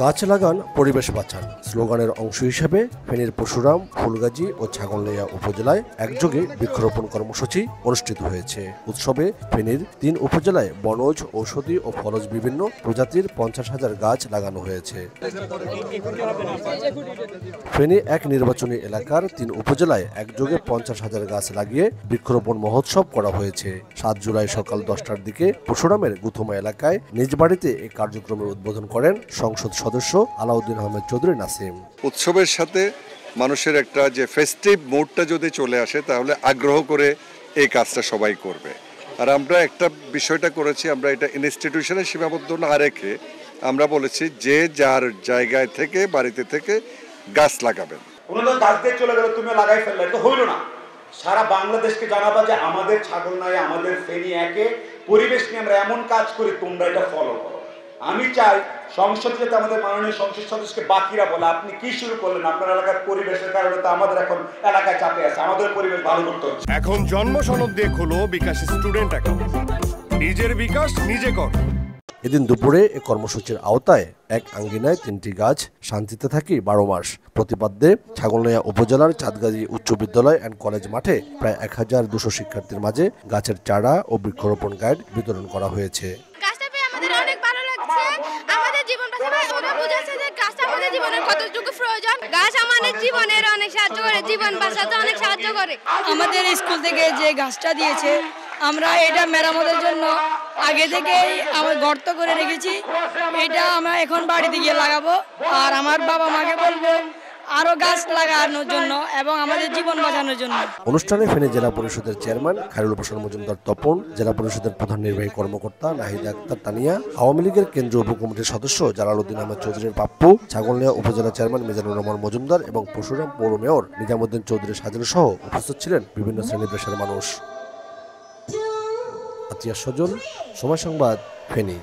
গাছ লাগান পরিবেশ বাঁচান স্লোগানের অংশ হিসেবে ফেনীর পরশুরাম, ফুলগাজী ও ছাগলনাইয়া উপজেলায় একযোগে বৃক্ষরোপণ কর্মসূচি অনুষ্ঠিত হয়েছে। উৎসবে ফেনীর ৩ উপজেলায় বনজ, ঔষধি ও ফলজ বিভিন্ন প্রজাতির 50,000 গাছ লাগানো হয়েছে। ফেনী এক নির্বাচনী এলাকার ৩ উপজেলায় একযোগে 50,000 গাছ লাগিয়ে বৃক্ষরোপণ মহোৎসব করা হয়েছে। ৭ জুলাই সকাল 10টার দিকে পরশুরামের গুথুমা এলাকায় নিজ বাড়িতে এই কার্যক্রমের উদ্বোধন করেন সংসদ সদস্য আলাউদ্দিন আহমেদ চৌধুরী নাসিম। উৎসবের সাথে মানুষের একটা যে ফেস্টিভ মুডটা যদি চলে আসে তাহলে আগ্রহ করে এই কাজটা সবাই করবে। আর আমরা একটা বিষয়টা করেছি, আমরা এটা ইনস্টিটিউশনে সীমাবদ্ধ না রেখে আমরা বলেছি যে যার জায়গায় থেকে বাড়িতে থেকে গাছ লাগাবেন। কোনো গাছ দিয়ে চলে গেলে তুমি লাগাই ফেললে তো হইল না। সারা বাংলাদেশকে জানাবা যে আমাদের ছাগলনাইয়া, আমাদের ফেনী একে পরিবেশ নিয়ে আমরা এমন কাজ করি, তোমরা এটা ফলো করো। আমি চাই সংসদে যাতে আমাদের মাননীয় সংসদ সদস্যকে বাকিরা বলে আপনি কি শুরু করলেন, আপনার এলাকার পরিবেশের কারণে তো আমাদের এখন এলাকায় চাপে আছে, আমাদের পরিবেশ ভালো করতে হচ্ছে। এখন জন্ম সনদ দিয়ে খোলো বিকাশ স্টুডেন্ট অ্যাকাউন্ট, নিজের বিকাশ নিজে কর। এদিন দুপুরে এ কর্মসূচির আওতায় এক আঙ্গিনায় 3টি গাছ শান্তিতে থাকি 12 মাস প্রতিপাদ্যে ছাগলনাইয়া উপজেলার চাঁদগাজী উচ্চ বিদ্যালয় অ্যান্ড কলেজ মাঠে প্রায় 1200 শিক্ষার্থীর মাঝে গাছের চারা ও বৃক্ষরোপণ গাইড বিতরণ করা হয়েছে। গাছটা পেয়ে আমাদের অনেক ভালো লাগছে। আমাদের জীবন বাঁচাবে, ওরা বুঝাচ্ছে যে গাছটা আমাদের জীবনের কতটুকু প্রয়োজন। গাছ আমাদের জীবনের অনেক সাহায্য করে, জীবন বাঁচাতে অনেক সাহায্য করে। আমাদের স্কুল থেকে যে গাছটা দিয়েছে আমরা এটা মেরামতের জন্য আগে থেকেই আমরা গর্ত করে রেখেছি। এটা আমরা এখন বাড়িতে গিয়ে লাগাবো আর আমার বাবা মাকে বলবো আরো গাছ লাগানোর জন্য এবং আমাদের জীবন বাঁচানোর জন্য। অনুষ্ঠানে ফেনী জেলা পরিষদের চেয়ারম্যান খায়রুল হোসেন মজুমদার তপন, জেলা পরিষদের প্রধান নির্বাহী কর্মকর্তা নাহিদা আক্তার তানিয়া, আওয়ামী লীগের কেন্দ্রীয় উপকমিটির সদস্য জালালউদ্দিন আহমেদ চৌধুরীর পাপ্পু, ছাগলনাইয়া উপজেলা চেয়ারম্যান মিজানুর রহমান মজুমদার এবং পরশুরাম পৌর মেয়র নিজামুদ্দিন চৌধুরী সাজেল সহ উপস্থিত ছিলেন বিভিন্ন শ্রেণী পেশার মানুষ। আতিয়া সজল, সময় সংবাদ, ফেনী।